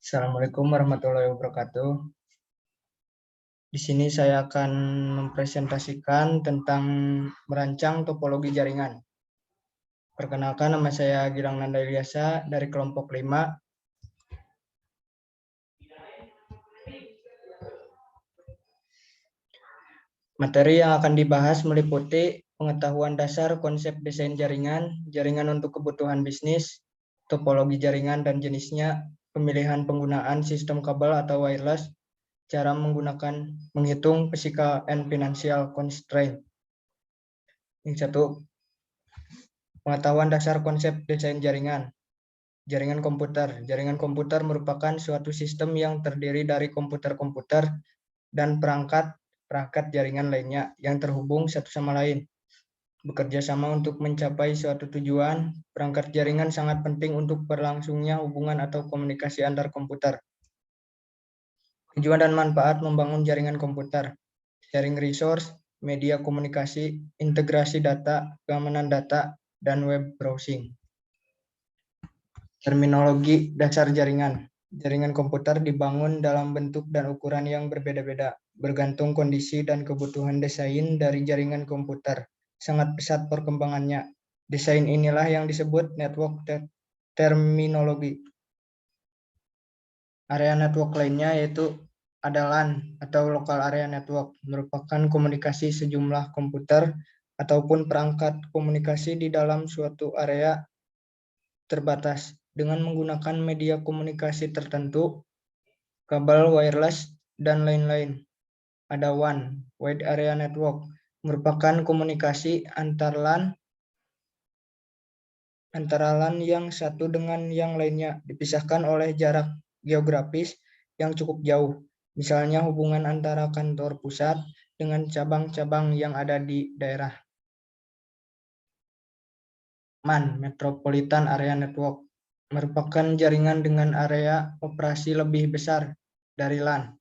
Assalamualaikum warahmatullahi wabarakatuh. Di sini saya akan mempresentasikan tentang merancang topologi jaringan. Perkenalkan, nama saya Gilang Nanda Ilyasa dari kelompok 5. Materi yang akan dibahas meliputi pengetahuan dasar konsep desain jaringan, jaringan untuk kebutuhan bisnis, topologi jaringan dan jenisnya, pemilihan penggunaan sistem kabel atau wireless, cara menghitung physical and financial constraint. Yang satu, pengetahuan dasar konsep desain jaringan. Jaringan komputer. Jaringan komputer merupakan suatu sistem yang terdiri dari komputer-komputer dan perangkat jaringan lainnya yang terhubung satu sama lain. Bekerja sama untuk mencapai suatu tujuan, perangkat jaringan sangat penting untuk berlangsungnya hubungan atau komunikasi antar komputer. Tujuan dan manfaat membangun jaringan komputer. Sharing resource, media komunikasi, integrasi data, keamanan data, dan web browsing. Terminologi dasar jaringan. Jaringan komputer dibangun dalam bentuk dan ukuran yang berbeda-beda, bergantung kondisi dan kebutuhan desain dari jaringan komputer. Sangat pesat perkembangannya. Desain inilah yang disebut network terminologi. Area network lainnya yaitu ada LAN atau local area network, merupakan komunikasi sejumlah komputer ataupun perangkat komunikasi di dalam suatu area terbatas dengan menggunakan media komunikasi tertentu, kabel wireless, dan lain-lain. Ada WAN, Wide Area Network, merupakan komunikasi antara LAN yang satu dengan yang lainnya, dipisahkan oleh jarak geografis yang cukup jauh. Misalnya hubungan antara kantor pusat dengan cabang-cabang yang ada di daerah. MAN, Metropolitan Area Network, merupakan jaringan dengan area operasi lebih besar dari LAN,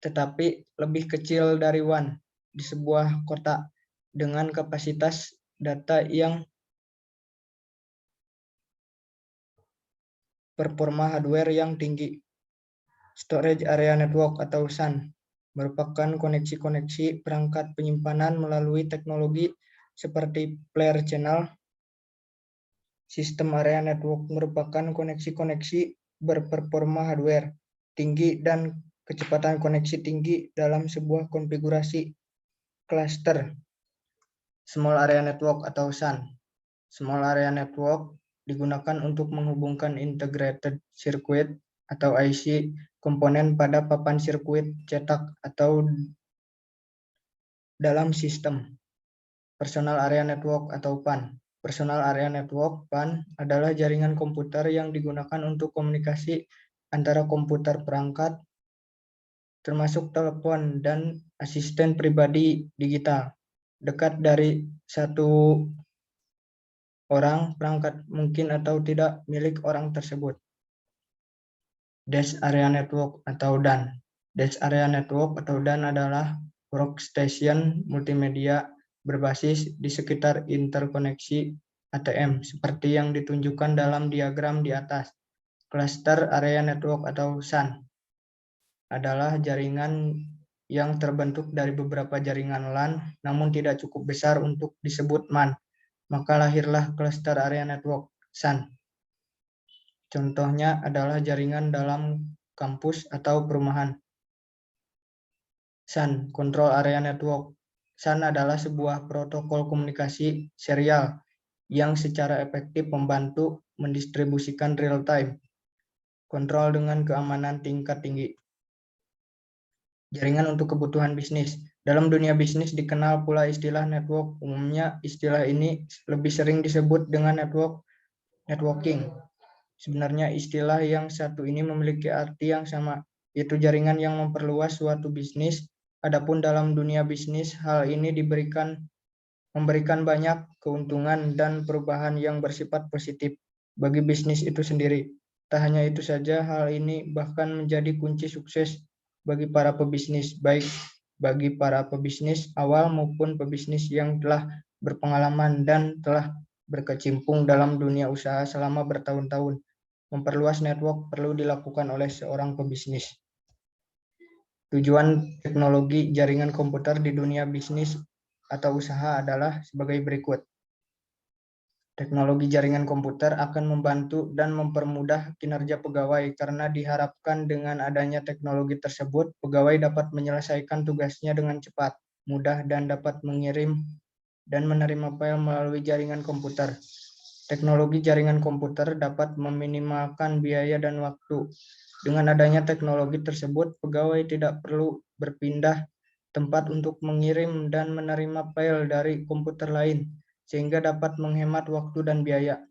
tetapi lebih kecil dari WAN di sebuah kota dengan kapasitas data yang performa hardware yang tinggi. Storage Area Network atau SAN, merupakan koneksi-koneksi perangkat penyimpanan melalui teknologi seperti player channel. Sistem area network merupakan koneksi-koneksi berperforma hardware tinggi dan kecepatan koneksi tinggi dalam sebuah konfigurasi cluster. Small Area Network atau SAN. Small Area Network digunakan untuk menghubungkan integrated circuit atau IC komponen pada papan sirkuit cetak atau dalam sistem. Personal Area Network atau PAN. Personal Area Network (PAN) adalah jaringan komputer yang digunakan untuk komunikasi antara komputer perangkat, termasuk telepon dan asisten pribadi digital, dekat dari satu orang perangkat mungkin atau tidak milik orang tersebut. Dash Area Network atau DAN. Dash Area Network atau DAN adalah workstation multimedia berbasis di sekitar interkoneksi ATM, seperti yang ditunjukkan dalam diagram di atas. Cluster Area Network atau SAN adalah jaringan yang terbentuk dari beberapa jaringan LAN, namun tidak cukup besar untuk disebut MAN. Maka lahirlah Cluster Area Network, SAN. Contohnya adalah jaringan dalam kampus atau perumahan. SAN, Control Area Network. SAN adalah sebuah protokol komunikasi serial yang secara efektif membantu mendistribusikan real-time kontrol dengan keamanan tingkat tinggi. Jaringan untuk kebutuhan bisnis. Dalam dunia bisnis dikenal pula istilah network. Umumnya istilah ini lebih sering disebut dengan networking. Sebenarnya istilah yang satu ini memiliki arti yang sama, yaitu jaringan yang memperluas suatu bisnis. Adapun dalam dunia bisnis, hal ini memberikan banyak keuntungan dan perubahan yang bersifat positif bagi bisnis itu sendiri. Tak hanya itu saja, hal ini bahkan menjadi kunci sukses bagi para pebisnis, baik bagi para pebisnis awal maupun pebisnis yang telah berpengalaman dan telah berkecimpung dalam dunia usaha selama bertahun-tahun. Memperluas network perlu dilakukan oleh seorang pebisnis. Tujuan teknologi jaringan komputer di dunia bisnis atau usaha adalah sebagai berikut. Teknologi jaringan komputer akan membantu dan mempermudah kinerja pegawai karena diharapkan dengan adanya teknologi tersebut, pegawai dapat menyelesaikan tugasnya dengan cepat, mudah, dan dapat mengirim dan menerima file melalui jaringan komputer. Teknologi jaringan komputer dapat meminimalkan biaya dan waktu. Dengan adanya teknologi tersebut, pegawai tidak perlu berpindah tempat untuk mengirim dan menerima file dari komputer lain, sehingga dapat menghemat waktu dan biaya.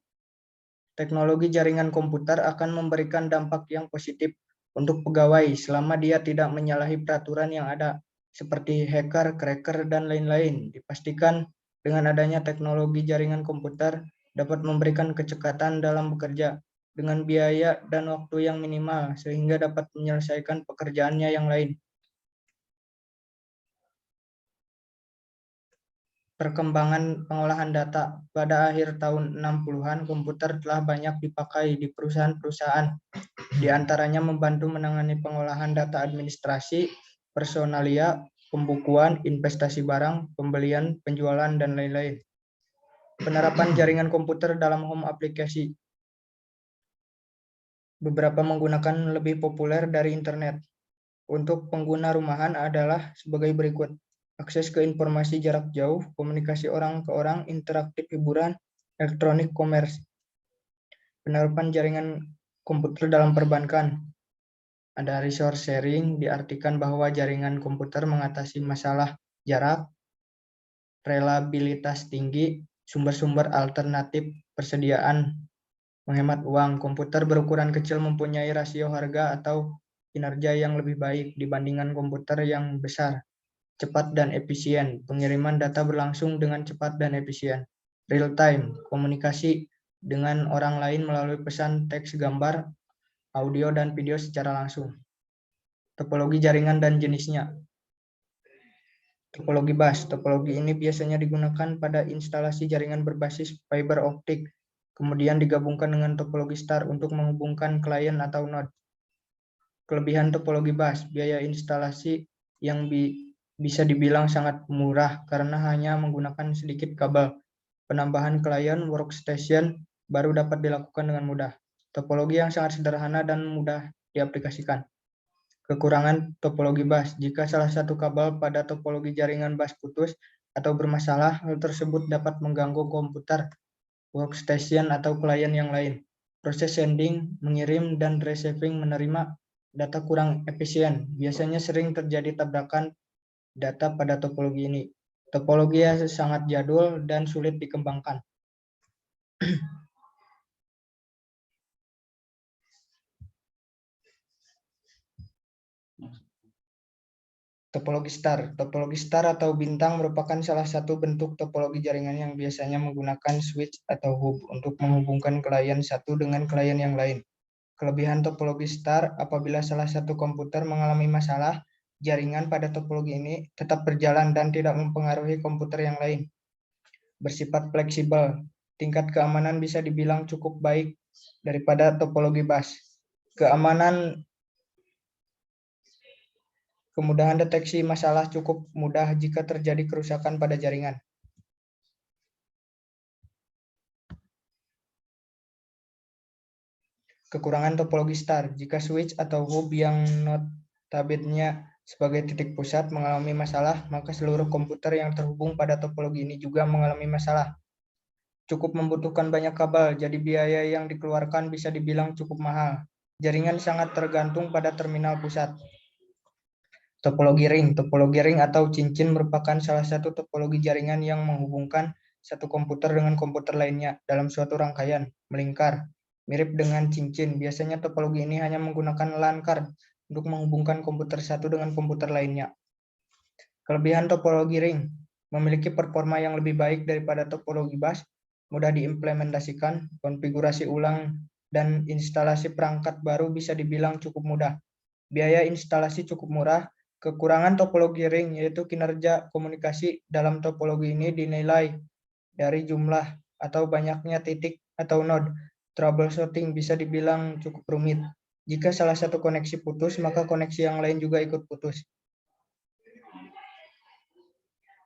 Teknologi jaringan komputer akan memberikan dampak yang positif untuk pegawai selama dia tidak menyalahi peraturan yang ada, seperti hacker, cracker, dan lain-lain. Dipastikan dengan adanya teknologi jaringan komputer dapat memberikan kecepatan dalam bekerja dengan biaya dan waktu yang minimal, sehingga dapat menyelesaikan pekerjaannya yang lain. Perkembangan pengolahan data. Pada akhir tahun 60-an, komputer telah banyak dipakai di perusahaan-perusahaan, di antaranya membantu menangani pengolahan data administrasi, personalia, pembukuan, investasi barang, pembelian, penjualan, dan lain-lain. Penerapan jaringan komputer dalam home aplikasi. Beberapa menggunakan lebih populer dari internet. Untuk pengguna rumahan adalah sebagai berikut. Akses ke informasi jarak jauh, komunikasi orang ke orang, interaktif hiburan, elektronik commerce. Penerapan jaringan komputer dalam perbankan. Ada resource sharing, diartikan bahwa jaringan komputer mengatasi masalah jarak, reliabilitas tinggi, sumber-sumber alternatif, persediaan, menghemat uang. Komputer berukuran kecil mempunyai rasio harga atau kinerja yang lebih baik dibandingkan komputer yang besar. Cepat dan efisien. Pengiriman data berlangsung dengan cepat dan efisien. Real time. Komunikasi dengan orang lain melalui pesan teks, gambar, audio, dan video secara langsung. Topologi jaringan dan jenisnya. Topologi bus. Topologi ini biasanya digunakan pada instalasi jaringan berbasis fiber optik, kemudian digabungkan dengan topologi star untuk menghubungkan klien atau node. Kelebihan topologi bus, biaya instalasi yang bisa dibilang sangat murah karena hanya menggunakan sedikit kabel. Penambahan klien workstation baru dapat dilakukan dengan mudah. Topologi yang sangat sederhana dan mudah diaplikasikan. Kekurangan topologi bus. Jika salah satu kabel pada topologi jaringan bus putus atau bermasalah, hal tersebut dapat mengganggu komputer, workstation, atau klien yang lain. Proses sending, mengirim, dan receiving menerima data kurang efisien. Biasanya sering terjadi tabrakan data pada topologi ini. Topologi yang sangat jadul dan sulit dikembangkan. Topologi star. Topologi star atau bintang merupakan salah satu bentuk topologi jaringan yang biasanya menggunakan switch atau hub untuk menghubungkan klien satu dengan klien yang lain. Kelebihan topologi star, apabila salah satu komputer mengalami masalah, jaringan pada topologi ini tetap berjalan dan tidak mempengaruhi komputer yang lain. Bersifat fleksibel, tingkat keamanan bisa dibilang cukup baik daripada topologi bus. Kemudahan deteksi masalah cukup mudah jika terjadi kerusakan pada jaringan. Kekurangan topologi star, jika switch atau hub yang notabene sebagai titik pusat mengalami masalah, maka seluruh komputer yang terhubung pada topologi ini juga mengalami masalah. Cukup membutuhkan banyak kabel, jadi biaya yang dikeluarkan bisa dibilang cukup mahal. Jaringan sangat tergantung pada terminal pusat. Topologi ring atau cincin merupakan salah satu topologi jaringan yang menghubungkan satu komputer dengan komputer lainnya dalam suatu rangkaian, melingkar. Mirip dengan cincin, biasanya topologi ini hanya menggunakan LAN card untuk menghubungkan komputer satu dengan komputer lainnya. Kelebihan topologi ring, memiliki performa yang lebih baik daripada topologi bus, mudah diimplementasikan, konfigurasi ulang, dan instalasi perangkat baru bisa dibilang cukup mudah. Biaya instalasi cukup murah. Kekurangan topologi ring yaitu kinerja komunikasi dalam topologi ini dinilai dari jumlah atau banyaknya titik atau node. Troubleshooting bisa dibilang cukup rumit. Jika salah satu koneksi putus, maka koneksi yang lain juga ikut putus.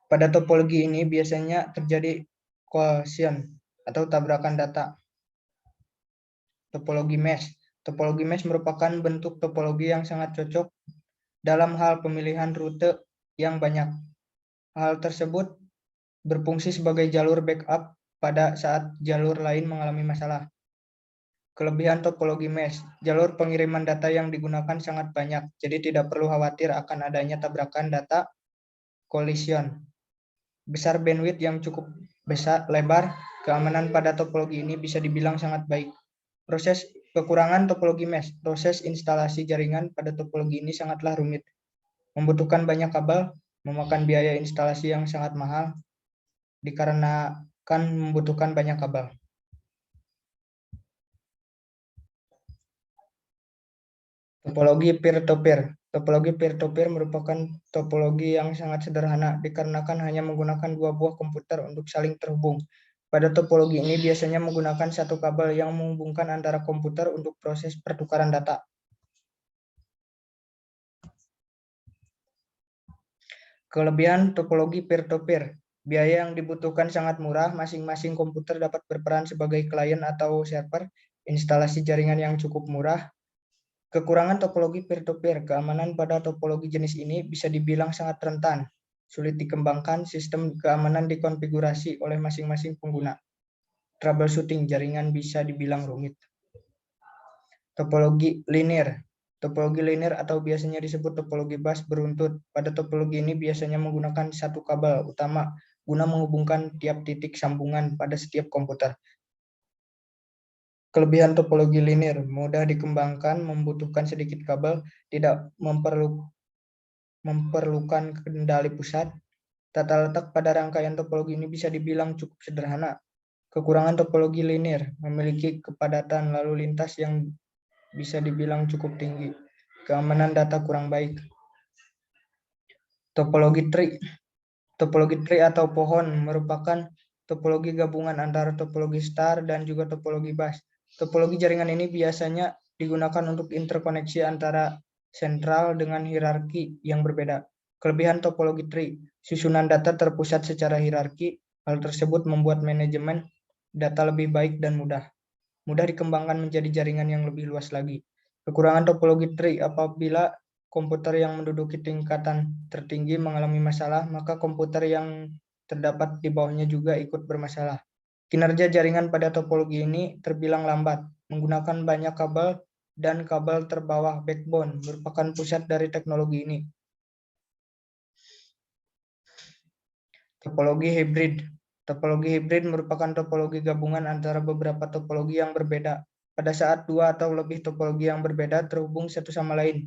Pada topologi ini biasanya terjadi collision atau tabrakan data. Topologi mesh. Topologi mesh merupakan bentuk topologi yang sangat cocok dalam hal pemilihan rute yang banyak. Hal tersebut berfungsi sebagai jalur backup pada saat jalur lain mengalami masalah. Kelebihan topologi mesh, jalur pengiriman data yang digunakan sangat banyak, jadi tidak perlu khawatir akan adanya tabrakan data collision. Besar bandwidth yang cukup besar, lebar, keamanan pada topologi ini bisa dibilang sangat baik. Proses kekurangan topologi mesh, proses instalasi jaringan pada topologi ini sangatlah rumit. Membutuhkan banyak kabel, memakan biaya instalasi yang sangat mahal, dikarenakan membutuhkan banyak kabel. Topologi peer-to-peer. Topologi peer-to-peer merupakan topologi yang sangat sederhana dikarenakan hanya menggunakan dua buah komputer untuk saling terhubung. Pada topologi ini biasanya menggunakan satu kabel yang menghubungkan antara komputer untuk proses pertukaran data. Kelebihan topologi peer-to-peer. Biaya yang dibutuhkan sangat murah, masing-masing komputer dapat berperan sebagai klien atau server, instalasi jaringan yang cukup murah. Kekurangan topologi peer-to-peer, keamanan pada topologi jenis ini bisa dibilang sangat rentan, sulit dikembangkan, sistem keamanan dikonfigurasi oleh masing-masing pengguna. Troubleshooting jaringan bisa dibilang rumit. Topologi linear. Topologi linear atau biasanya disebut topologi bus beruntut. Pada topologi ini biasanya menggunakan satu kabel utama guna menghubungkan tiap titik sambungan pada setiap komputer. Kelebihan topologi linear, mudah dikembangkan, membutuhkan sedikit kabel, tidak memerlukan kendali pusat. Tata letak pada rangkaian topologi ini bisa dibilang cukup sederhana. Kekurangan topologi linear, memiliki kepadatan lalu lintas yang bisa dibilang cukup tinggi. Keamanan data kurang baik. Topologi tree. Topologi tree atau pohon merupakan topologi gabungan antara topologi star dan juga topologi bus. Topologi jaringan ini biasanya digunakan untuk interkoneksi antara sentral dengan hierarki yang berbeda. Kelebihan topologi tree, susunan data terpusat secara hierarki. Hal tersebut membuat manajemen data lebih baik dan mudah dikembangkan menjadi jaringan yang lebih luas lagi. Kekurangan topologi tree, apabila komputer yang menduduki tingkatan tertinggi mengalami masalah, maka komputer yang terdapat di bawahnya juga ikut bermasalah. Kinerja jaringan pada topologi ini terbilang lambat, menggunakan banyak kabel dan kabel terbawah backbone merupakan pusat dari teknologi ini. Topologi hibrid. Topologi hibrid merupakan topologi gabungan antara beberapa topologi yang berbeda. Pada saat dua atau lebih topologi yang berbeda terhubung satu sama lain.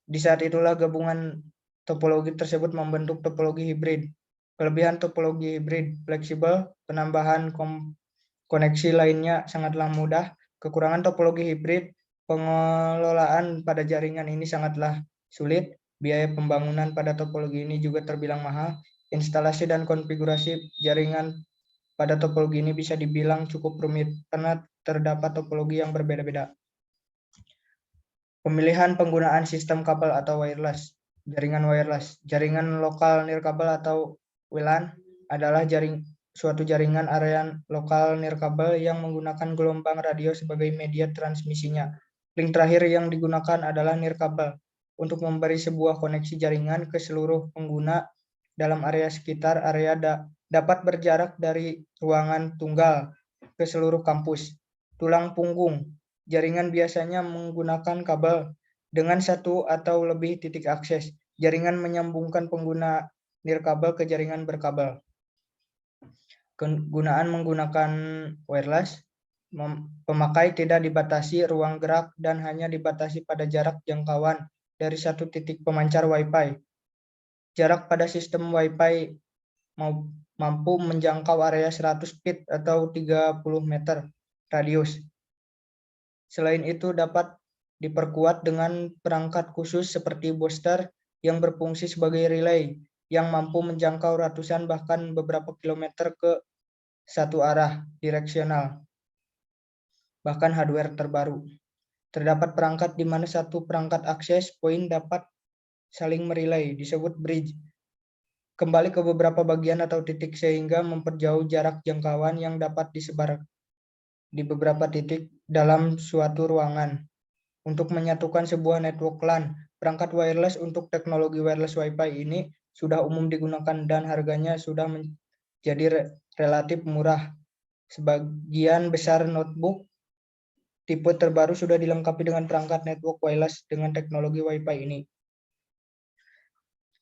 Di saat itulah gabungan topologi tersebut membentuk topologi hibrid. Kelebihan topologi hibrid fleksibel, penambahan koneksi lainnya sangatlah mudah. Kekurangan topologi hibrid, pengelolaan pada jaringan ini sangatlah sulit. Biaya pembangunan pada topologi ini juga terbilang mahal. Instalasi dan konfigurasi jaringan pada topologi ini bisa dibilang cukup rumit karena terdapat topologi yang berbeda-beda. Pemilihan penggunaan sistem kabel atau wireless. Jaringan wireless. Jaringan lokal nirkabel atau WLAN adalah suatu jaringan area lokal nirkabel yang menggunakan gelombang radio sebagai media transmisinya. Link terakhir yang digunakan adalah nirkabel untuk memberi sebuah koneksi jaringan ke seluruh pengguna dalam area sekitar. Area dapat berjarak dari ruangan tunggal ke seluruh kampus. Tulang punggung. Jaringan biasanya menggunakan kabel dengan satu atau lebih titik akses. Jaringan menyambungkan pengguna nirkabel ke jaringan berkabel. Kegunaan menggunakan wireless, pemakai tidak dibatasi ruang gerak dan hanya dibatasi pada jarak jangkauan dari satu titik pemancar Wi-Fi. Jarak pada sistem Wi-Fi mampu menjangkau area 100 feet atau 30 meter radius. Selain itu dapat diperkuat dengan perangkat khusus seperti booster yang berfungsi sebagai relay yang mampu menjangkau ratusan bahkan beberapa kilometer ke satu arah direksional. bahkan hardware terbaru. Terdapat perangkat di mana satu perangkat akses poin dapat saling merelay, disebut bridge, kembali ke beberapa bagian atau titik sehingga memperjauh jarak jangkauan yang dapat disebar di beberapa titik dalam suatu ruangan. Untuk menyatukan sebuah network LAN, perangkat wireless untuk teknologi wireless Wi-Fi ini sudah umum digunakan dan harganya sudah menjadi relatif murah. Sebagian besar notebook tipe terbaru sudah dilengkapi dengan perangkat network wireless dengan teknologi Wi-Fi ini.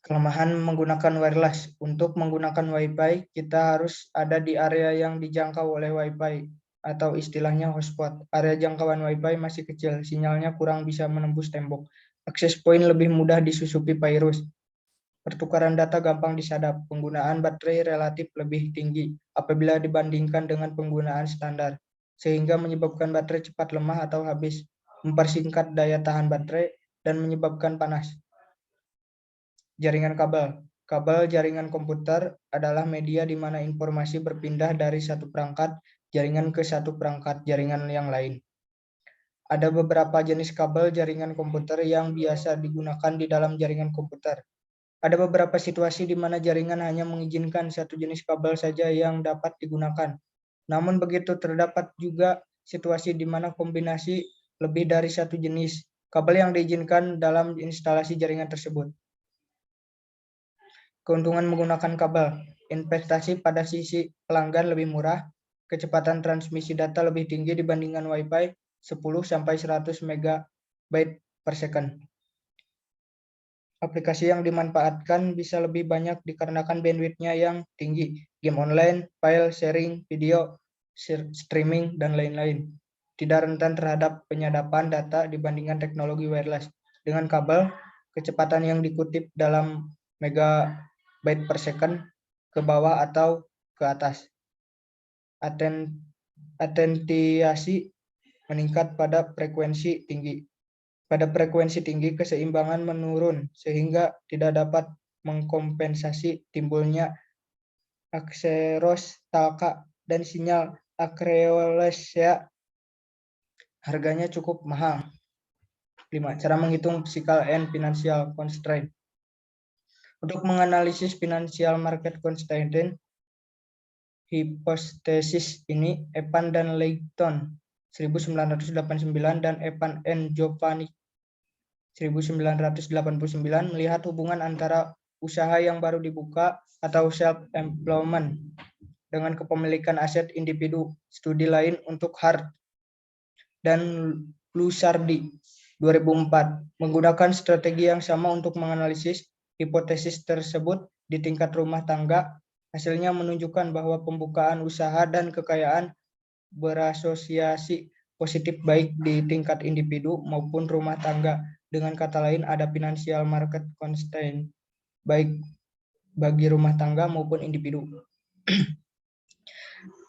Kelemahan menggunakan wireless. Untuk menggunakan Wi-Fi, kita harus ada di area yang dijangkau oleh Wi-Fi atau istilahnya hotspot. Area jangkauan Wi-Fi masih kecil, sinyalnya kurang bisa menembus tembok. Akses point lebih mudah disusupi virus. Pertukaran data gampang disadap. Penggunaan baterai relatif lebih tinggi apabila dibandingkan dengan penggunaan standar, sehingga menyebabkan baterai cepat lemah atau habis, mempersingkat daya tahan baterai, dan menyebabkan panas. Jaringan kabel. Kabel jaringan komputer adalah media di mana informasi berpindah dari satu perangkat jaringan ke satu perangkat jaringan yang lain. Ada beberapa jenis kabel jaringan komputer yang biasa digunakan di dalam jaringan komputer. Ada beberapa situasi di mana jaringan hanya mengizinkan satu jenis kabel saja yang dapat digunakan. Namun begitu terdapat juga situasi di mana kombinasi lebih dari satu jenis kabel yang diizinkan dalam instalasi jaringan tersebut. Keuntungan menggunakan kabel. Investasi pada sisi pelanggan lebih murah, kecepatan transmisi data lebih tinggi dibandingkan Wi-Fi 10-100 MB per second. Aplikasi yang dimanfaatkan bisa lebih banyak dikarenakan bandwidth-nya yang tinggi, game online, file sharing, video, streaming, dan lain-lain. Tidak rentan terhadap penyadapan data dibandingkan teknologi wireless. Dengan kabel, kecepatan yang dikutip dalam megabyte per second ke bawah atau ke atas. Atentiasi meningkat pada frekuensi tinggi. Pada frekuensi tinggi, keseimbangan menurun sehingga tidak dapat mengkompensasi timbulnya aksarostalka dan sinyal akreolesea. Harganya cukup mahal. 5. Cara menghitung physical and financial constraint. Untuk menganalisis financial market constraint, hipotesis ini Evan dan Layton 1989 dan Evan and Giovanni 1989 melihat hubungan antara usaha yang baru dibuka atau self-employment dengan kepemilikan aset individu. Studi lain untuk Hart dan Lusardi 2004 menggunakan strategi yang sama untuk menganalisis hipotesis tersebut di tingkat rumah tangga. Hasilnya menunjukkan bahwa pembukaan usaha dan kekayaan berasosiasi positif baik di tingkat individu maupun rumah tangga. Dengan kata lain, ada financial market constraint baik bagi rumah tangga maupun individu.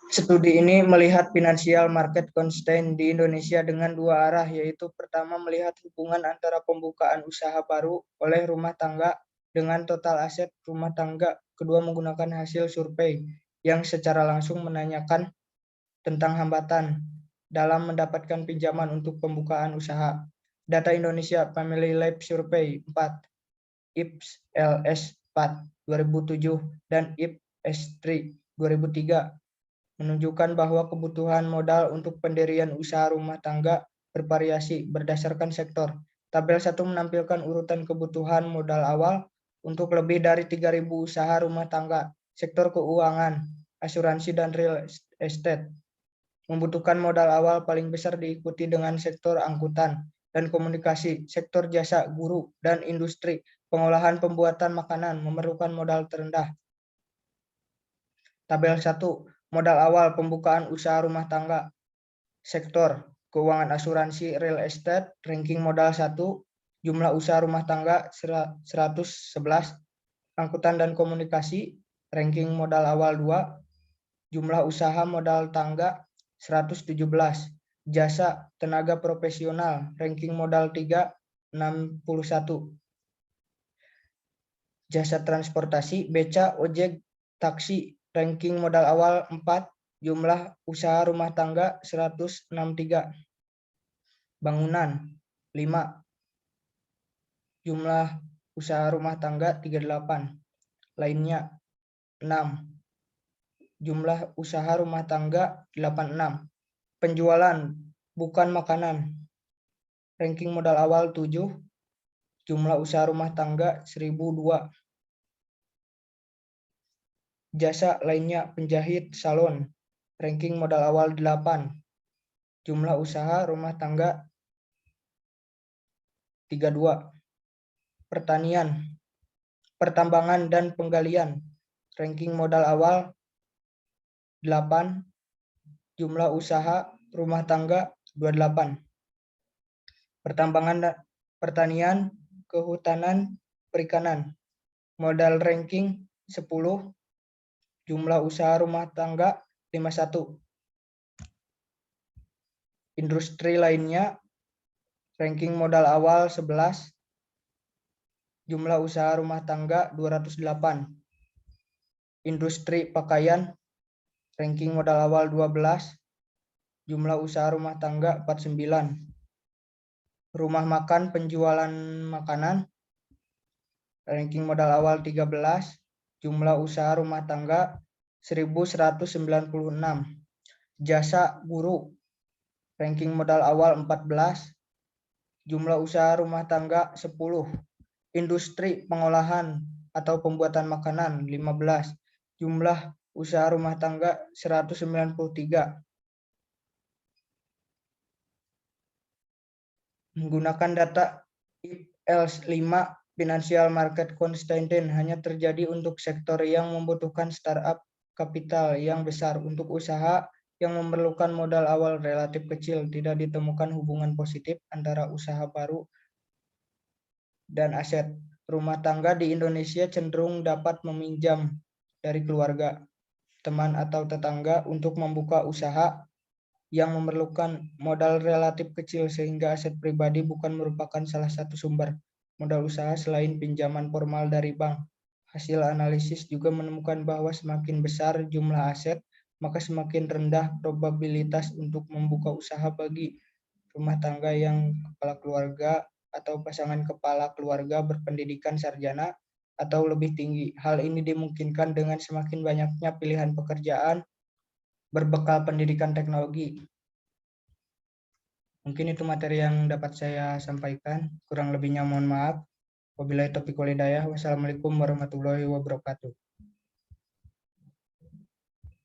Studi ini melihat financial market constraint di Indonesia dengan dua arah, yaitu pertama melihat hubungan antara pembukaan usaha baru oleh rumah tangga dengan total aset rumah tangga. Kedua, menggunakan hasil survei yang secara langsung menanyakan tentang hambatan dalam mendapatkan pinjaman untuk pembukaan usaha. Data Indonesia Family Life Survey 4, IPS LS 4 2007 dan IPS 3 2003 menunjukkan bahwa kebutuhan modal untuk pendirian usaha rumah tangga bervariasi berdasarkan sektor. Tabel 1 menampilkan urutan kebutuhan modal awal untuk lebih dari 3.000 usaha rumah tangga. Sektor keuangan, asuransi, dan real estate membutuhkan modal awal paling besar, diikuti dengan sektor angkutan dan komunikasi, sektor jasa, guru, dan industri pengolahan pembuatan makanan memerlukan modal terendah. Tabel 1, modal awal pembukaan usaha rumah tangga. Sektor keuangan, asuransi, real estate, ranking modal 1, jumlah usaha rumah tangga 111, angkutan dan komunikasi, ranking modal awal 2, jumlah usaha modal tangga 117, jasa tenaga profesional, ranking modal 3, 61, jasa transportasi, beca, ojek, taksi, ranking modal awal 4, Jumlah usaha rumah tangga 163. Bangunan 5. Jumlah usaha rumah tangga 38. Lainnya 6. Jumlah usaha rumah tangga 86. Penjualan bukan makanan. Ranking modal awal 7. Jumlah usaha rumah tangga 1002. Jasa lainnya penjahit salon. Ranking modal awal 8. Jumlah usaha rumah tangga 32. Pertanian, pertambangan dan penggalian. Ranking modal awal 8. Jumlah usaha rumah tangga 28. Pertambangan, pertanian, kehutanan, perikanan. Modal ranking 10. Jumlah usaha rumah tangga 51. Industri lainnya, ranking modal awal 11. Jumlah usaha rumah tangga 208. Industri pakaian, ranking modal awal 12. Jumlah usaha rumah tangga 49. Rumah makan penjualan makanan, ranking modal awal 13. Jumlah usaha rumah tangga 1196. Jasa guru, ranking modal awal 14. Jumlah usaha rumah tangga 10. Industri pengolahan atau pembuatan makanan 15. Jumlah usaha rumah tangga 193. Menggunakan data IFELS 5, Financial Market Constraint hanya terjadi untuk sektor yang membutuhkan startup kapital yang besar. Untuk usaha yang memerlukan modal awal relatif kecil, tidak ditemukan hubungan positif antara usaha baru dan aset. Rumah tangga di Indonesia cenderung dapat meminjam dari keluarga, teman atau tetangga untuk membuka usaha yang memerlukan modal relatif kecil, sehingga aset pribadi bukan merupakan salah satu sumber modal usaha selain pinjaman formal dari bank. Hasil analisis juga menemukan bahwa semakin besar jumlah aset, maka semakin rendah probabilitas untuk membuka usaha bagi rumah tangga yang kepala keluarga atau pasangan kepala keluarga berpendidikan sarjana atau lebih tinggi. Hal ini dimungkinkan dengan semakin banyaknya pilihan pekerjaan berbekal pendidikan teknologi. Mungkin itu materi yang dapat saya sampaikan. Kurang lebihnya mohon maaf. Wabillahi taufiq wal hidayah. Wassalamualaikum warahmatullahi wabarakatuh.